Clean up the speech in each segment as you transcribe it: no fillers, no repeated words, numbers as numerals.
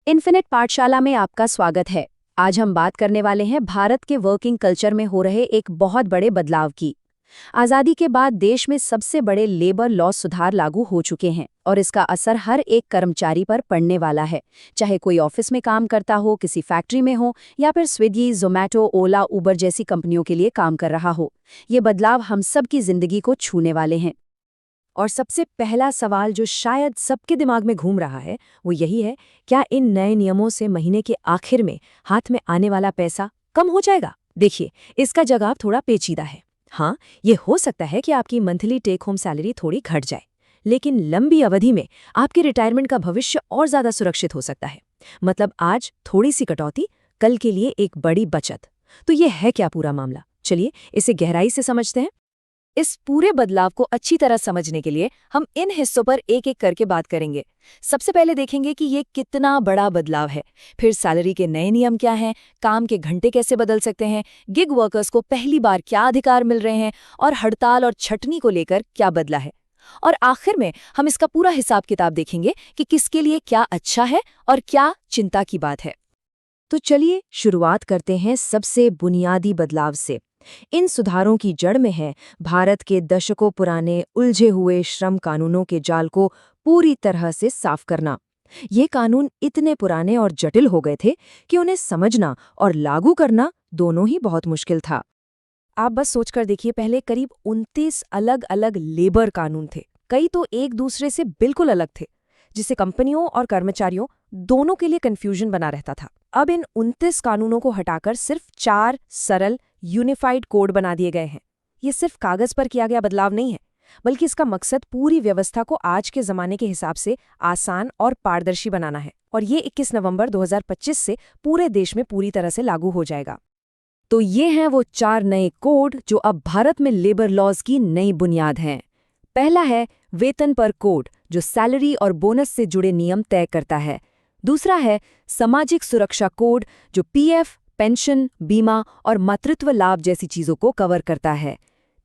Infinite पाठशाला में आपका स्वागत है। आज हम बात करने वाले हैं भारत के वर्किंग कल्चर में हो रहे एक बहुत बड़े बदलाव की। आज़ादी के बाद देश में सबसे बड़े लेबर लॉ सुधार लागू हो चुके हैं और इसका असर हर एक कर्मचारी पर पड़ने वाला है, चाहे कोई ऑफिस में काम करता हो, किसी फैक्ट्री में हो या फिर स्विगी, जोमैटो, ओला, उबर जैसी कंपनियों के लिए काम कर रहा हो। ये बदलाव हम सब की जिंदगी को छूने वाले हैं। और सबसे पहला सवाल जो शायद सबके दिमाग में घूम रहा है वो यही है, क्या इन नए नियमों से महीने के आखिर में हाथ में आने वाला पैसा कम हो जाएगा? देखिए, इसका जवाब थोड़ा पेचीदा है। हाँ, ये हो सकता है कि आपकी मंथली टेक होम सैलरी थोड़ी घट जाए, लेकिन लंबी अवधि में आपके रिटायरमेंट का भविष्य और ज़्यादा सुरक्षित हो सकता है। मतलब आज थोड़ी सी कटौती, कल के लिए एक बड़ी बचत। तो ये है क्या पूरा मामला? चलिए इसे गहराई से समझते हैं। इस पूरे बदलाव को अच्छी तरह समझने के लिए हम इन हिस्सों पर एक एक करके बात करेंगे। सबसे पहले देखेंगे कि ये कितना बड़ा बदलाव है, फिर सैलरी के नए नियम क्या हैं, काम के घंटे कैसे बदल सकते हैं, गिग वर्कर्स को पहली बार क्या अधिकार मिल रहे हैं और हड़ताल और छटनी को लेकर क्या बदला है। और आखिर में हम इसका पूरा हिसाब किताब देखेंगे कि किसके लिए क्या अच्छा है और क्या चिंता की बात है। तो चलिए शुरुआत करते हैं सबसे बुनियादी बदलाव से। इन सुधारों की जड़ में है भारत के दशकों पुराने उलझे हुए श्रम कानूनों के जाल को पूरी तरह से साफ करना। ये कानून इतने पुराने और जटिल हो गए थे कि उन्हें समझना और लागू करना दोनों ही बहुत मुश्किल था। आप बस सोचकर देखिए, पहले करीब 29 अलग अलग लेबर कानून थे, कई तो एक दूसरे से बिल्कुल अलग थे, जिससे कंपनियों और कर्मचारियों दोनों के लिए कंफ्यूजन बना रहता था। अब इन 29 कानूनों को हटाकर सिर्फ 4 सरल यूनिफाइड कोड बना दिए गए हैं। ये सिर्फ कागज पर किया गया बदलाव नहीं है, बल्कि इसका मकसद पूरी व्यवस्था को आज के जमाने के हिसाब से आसान और पारदर्शी बनाना है। और ये 21 नवंबर 2025 से पूरे देश में पूरी तरह से लागू हो जाएगा। तो ये हैं वो 4 नए कोड जो अब भारत में लेबर लॉज की नई बुनियाद हैं। पहला है वेतन पर कोड, जो सैलरी और बोनस से जुड़े नियम तय करता है। दूसरा है सामाजिक सुरक्षा कोड, जो पीएफ, पेंशन, बीमा और मातृत्व लाभ जैसी चीजों को कवर करता है।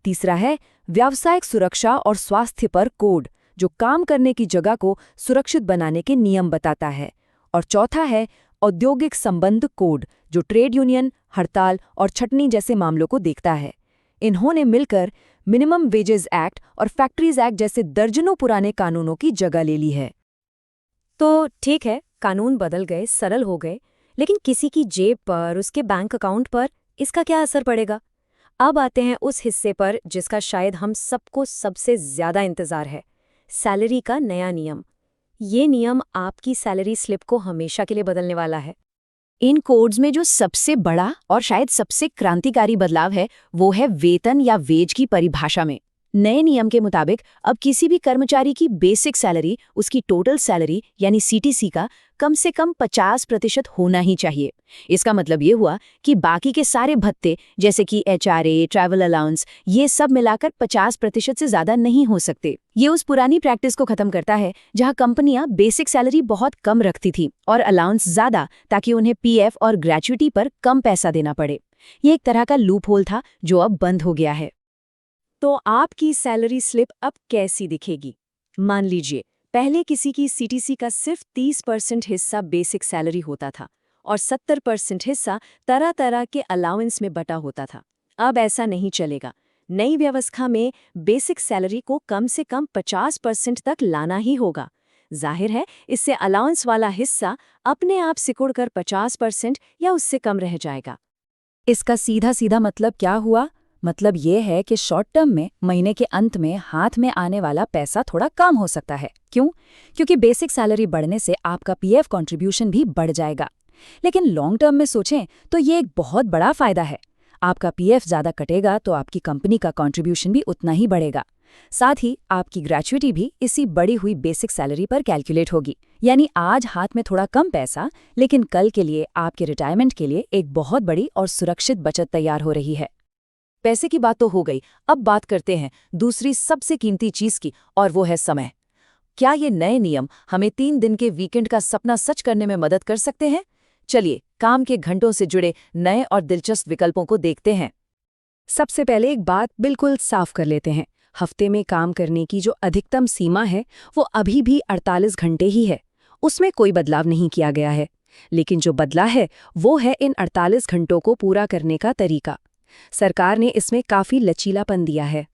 तीसरा है व्यावसायिक सुरक्षा और स्वास्थ्य पर कोड, जो काम करने की जगह को सुरक्षित बनाने के नियम बताता है। और चौथा है औद्योगिक संबंध कोड, जो ट्रेड यूनियन, हड़ताल और छटनी जैसे मामलों को देखता है। इन्होंने मिलकर मिनिमम वेजेस एक्ट और फैक्ट्रीज एक्ट जैसे दर्जनों पुराने कानूनों की जगह ले ली है। तो ठीक है, कानून बदल गए, सरल हो गए, लेकिन किसी की जेब पर, उसके बैंक अकाउंट पर इसका क्या असर पड़ेगा? अब आते हैं उस हिस्से पर जिसका शायद हम सबको सबसे ज्यादा इंतजार है, सैलरी का नया नियम। ये नियम आपकी सैलरी स्लिप को हमेशा के लिए बदलने वाला है। इन कोड्स में जो सबसे बड़ा और शायद सबसे क्रांतिकारी बदलाव है वो है वेतन या वेज की परिभाषा में। नए नियम के मुताबिक अब किसी भी कर्मचारी की बेसिक सैलरी उसकी टोटल सैलरी यानी सीटीसी का कम से कम 50% होना ही चाहिए। इसका मतलब ये हुआ कि बाकी के सारे भत्ते जैसे कि एचआरए, ट्रैवल अलाउंस, ये सब मिलाकर 50% से ज्यादा नहीं हो सकते। ये उस पुरानी प्रैक्टिस को खत्म करता है जहां कंपनियां बेसिक सैलरी बहुत कम रखती थी और अलाउंस ज्यादा, ताकि उन्हें पीएफ और ग्रेच्युटी पर कम पैसा देना पड़े। ये एक तरह का लूप होल था जो अब बंद हो गया है। तो आपकी सैलरी स्लिप अब कैसी दिखेगी? मान लीजिए पहले किसी की सीटीसी का सिर्फ 30% हिस्सा बेसिक सैलरी होता था और 70% हिस्सा तरह तरह के अलाउंस में बटा होता था। अब ऐसा नहीं चलेगा। नई व्यवस्था में बेसिक सैलरी को कम से कम 50% तक लाना ही होगा। जाहिर है, इससे अलाउंस वाला हिस्सा अपने आप सिकुड़कर 50% या उससे कम रह जाएगा। इसका सीधा सीधा मतलब क्या हुआ? मतलब ये है कि शॉर्ट टर्म में महीने के अंत में हाथ में आने वाला पैसा थोड़ा कम हो सकता है। क्यों? क्योंकि बेसिक सैलरी बढ़ने से आपका पीएफ कंट्रीब्यूशन भी बढ़ जाएगा। लेकिन लॉन्ग टर्म में सोचें तो ये एक बहुत बड़ा फायदा है। आपका पीएफ ज़्यादा कटेगा तो आपकी कंपनी का कंट्रीब्यूशन भी उतना ही बढ़ेगा। साथ ही आपकी ग्रेच्युटी भी इसी बढ़ी हुई बेसिक सैलरी पर कैलकुलेट होगी। यानी आज हाथ में थोड़ा कम पैसा, लेकिन कल के लिए, आपके रिटायरमेंट के लिए एक बहुत बड़ी और सुरक्षित बचत तैयार हो रही है। पैसे की बात तो हो गई, अब बात करते हैं दूसरी सबसे कीमती चीज की, और वो है समय। क्या ये नए नियम हमें 3 दिन के वीकेंड का सपना सच करने में मदद कर सकते हैं? चलिए काम के घंटों से जुड़े नए और दिलचस्प विकल्पों को देखते हैं। सबसे पहले एक बात बिल्कुल साफ कर लेते हैं। हफ्ते में काम करने की जो अधिकतम सीमा है वो अभी भी 48 घंटे ही है। उसमें कोई बदलाव नहीं किया गया है। लेकिन जो बदला है वो है इन 48 घंटों को पूरा करने का तरीका। सरकार ने इसमें काफी लचीलापन दिया है।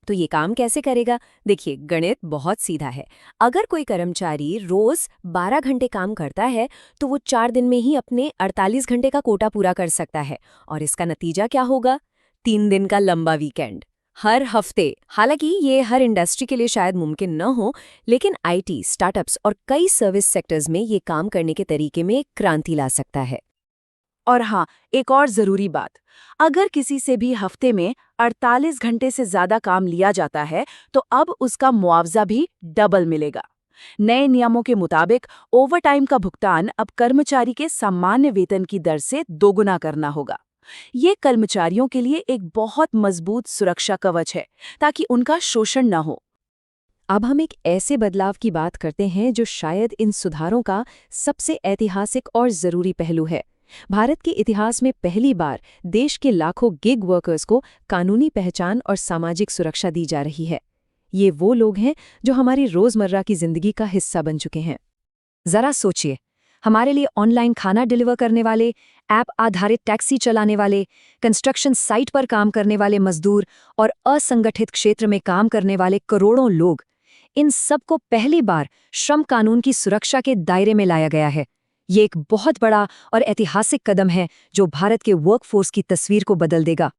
तो ये काम कैसे करेगा? देखिए, गणित बहुत सीधा है। अगर कोई कर्मचारी रोज 12 घंटे काम करता है तो वो 4 दिन में ही अपने 48 घंटे का कोटा पूरा कर सकता है। और इसका नतीजा क्या होगा? 3 दिन का लंबा वीकेंड हर हफ्ते। हालांकि ये हर इंडस्ट्री के लिए शायद मुमकिन न हो, लेकिन आईटी, स्टार्टअप्स और कई सर्विस सेक्टर्स में ये काम करने के तरीके में एक क्रांति ला सकता है। और हाँ, एक और जरूरी बात, अगर किसी से भी हफ्ते में 48 घंटे से ज्यादा काम लिया जाता है तो अब उसका मुआवजा भी डबल मिलेगा। नए नियमों के मुताबिक ओवरटाइम का भुगतान अब कर्मचारी के सामान्य वेतन की दर से दोगुना करना होगा। ये कर्मचारियों के लिए एक बहुत मजबूत सुरक्षा कवच है ताकि उनका शोषण न हो। अब हम एक ऐसे बदलाव की बात करते हैं जो शायद इन सुधारों का सबसे ऐतिहासिक और जरूरी पहलू है। भारत के इतिहास में पहली बार देश के लाखों गिग वर्कर्स को कानूनी पहचान और सामाजिक सुरक्षा दी जा रही है। ये वो लोग हैं जो हमारी रोजमर्रा की जिंदगी का हिस्सा बन चुके हैं। जरा सोचिए, हमारे लिए ऑनलाइन खाना डिलीवर करने वाले, ऐप आधारित टैक्सी चलाने वाले, कंस्ट्रक्शन साइट पर काम करने वाले मजदूर और असंगठित क्षेत्र में काम करने वाले करोड़ों लोग, इन सबको पहली बार श्रम कानून की सुरक्षा के दायरे में लाया गया है। ये एक बहुत बड़ा और ऐतिहासिक कदम है जो भारत के वर्कफोर्स की तस्वीर को बदल देगा।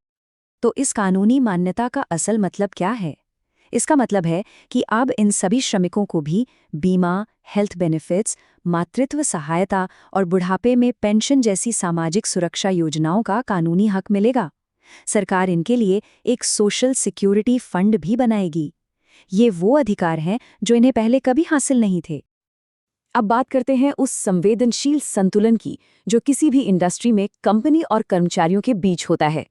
तो इस कानूनी मान्यता का असल मतलब क्या है? इसका मतलब है कि अब इन सभी श्रमिकों को भी बीमा, हेल्थ बेनिफिट्स, मातृत्व सहायता और बुढ़ापे में पेंशन जैसी सामाजिक सुरक्षा योजनाओं का कानूनी हक मिलेगा। सरकार इनके लिए एक सोशल सिक्योरिटी फंड भी बनाएगी। ये वो अधिकार हैं जो इन्हें पहले कभी हासिल नहीं थे। अब बात करते हैं उस संवेदनशील संतुलन की जो किसी भी इंडस्ट्री में कंपनी और कर्मचारियों के बीच होता है।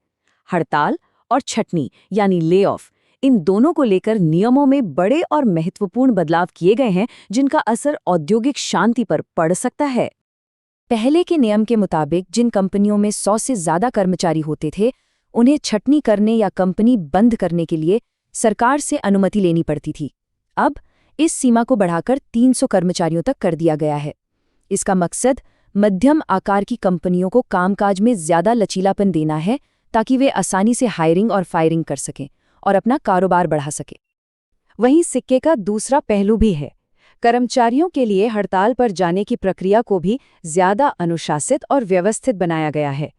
हड़ताल और छटनी यानी ले ऑफ, इन दोनों को लेकर नियमों में बड़े और महत्वपूर्ण बदलाव किए गए हैं जिनका असर औद्योगिक शांति पर पड़ सकता है। पहले के नियम के मुताबिक जिन कंपनियों में 100 से ज्यादा कर्मचारी होते थे, उन्हें छटनी करने या कंपनी बंद करने के लिए सरकार से अनुमति लेनी पड़ती थी। अब इस सीमा को बढ़ाकर 300 कर्मचारियों तक कर दिया गया है। इसका मकसद मध्यम आकार की कंपनियों को कामकाज में ज्यादा लचीलापन देना है ताकि वे आसानी से हायरिंग और फायरिंग कर सकें और अपना कारोबार बढ़ा सकें। वहीं सिक्के का दूसरा पहलू भी है। कर्मचारियों के लिए हड़ताल पर जाने की प्रक्रिया को भी ज्यादा अनुशासित और व्यवस्थित बनाया गया है।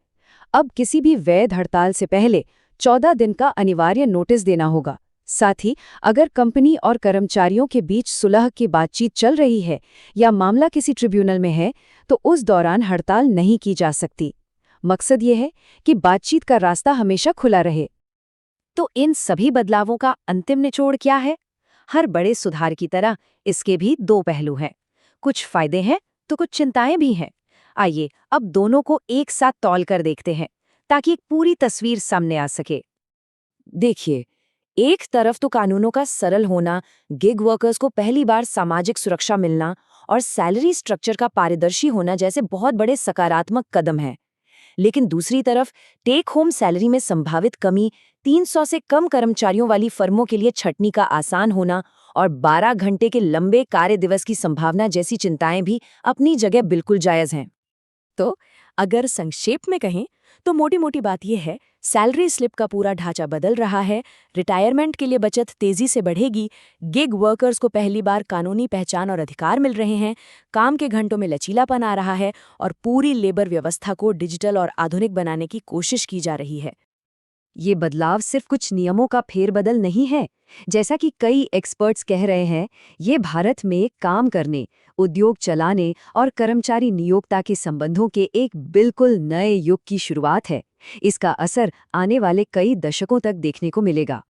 अब किसी भी वैध हड़ताल से पहले 14 दिन का अनिवार्य नोटिस देना होगा। साथ ही अगर कंपनी और कर्मचारियों के बीच सुलह की बातचीत चल रही है या मामला किसी ट्रिब्यूनल में है तो उस दौरान हड़ताल नहीं की जा सकती। मकसद ये है कि बातचीत का रास्ता हमेशा खुला रहे। तो इन सभी बदलावों का अंतिम निचोड़ क्या है? हर बड़े सुधार की तरह इसके भी दो पहलू हैं। कुछ फायदे हैं तो कुछ चिंताएं भी हैं। आइए अब दोनों को एक साथ तौल कर देखते हैं ताकि एक पूरी तस्वीर सामने आ सके। देखिए, एक तरफ तो कानूनों का सरल होना, गिग वर्कर्स को पहली बार सामाजिक सुरक्षा मिलना और सैलरी स्ट्रक्चर का पारदर्शी होना जैसे बहुत बड़े सकारात्मक कदम हैं। लेकिन दूसरी तरफ टेक होम सैलरी में संभावित कमी, 300 से कम कर्मचारियों वाली फर्मों के लिए छटनी का आसान होना और 12 घंटे के लंबे कार्य दिवस की संभावना जैसी चिंताएं भी अपनी जगह बिल्कुल जायज हैं। तो अगर संक्षेप में कहें तो मोटी मोटी बात यह है, सैलरी स्लिप का पूरा ढांचा बदल रहा है, रिटायरमेंट के लिए बचत तेजी से बढ़ेगी, गिग वर्कर्स को पहली बार कानूनी पहचान और अधिकार मिल रहे हैं, काम के घंटों में लचीलापन आ रहा है और पूरी लेबर व्यवस्था को डिजिटल और आधुनिक बनाने की कोशिश की जा रही है। ये बदलाव सिर्फ कुछ नियमों का फेरबदल नहीं है। जैसा कि कई एक्सपर्ट्स कह रहे हैं, ये भारत में काम करने, उद्योग चलाने और कर्मचारी नियोक्ता के संबंधों के एक बिल्कुल नए युग की शुरुआत है। इसका असर आने वाले कई दशकों तक देखने को मिलेगा।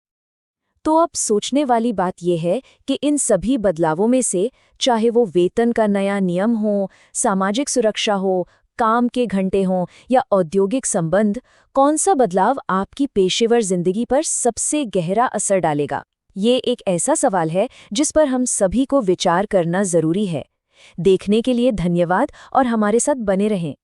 तो अब सोचने वाली बात यह है कि इन सभी बदलावों में से, चाहे वो वेतन का नया नियम हो, सामाजिक सुरक्षा हो, काम के घंटे हों या औद्योगिक संबंध, कौन सा बदलाव आपकी पेशेवर जिंदगी पर सबसे गहरा असर डालेगा? ये एक ऐसा सवाल है जिस पर हम सभी को विचार करना जरूरी है। देखने के लिए धन्यवाद और हमारे साथ बने रहें।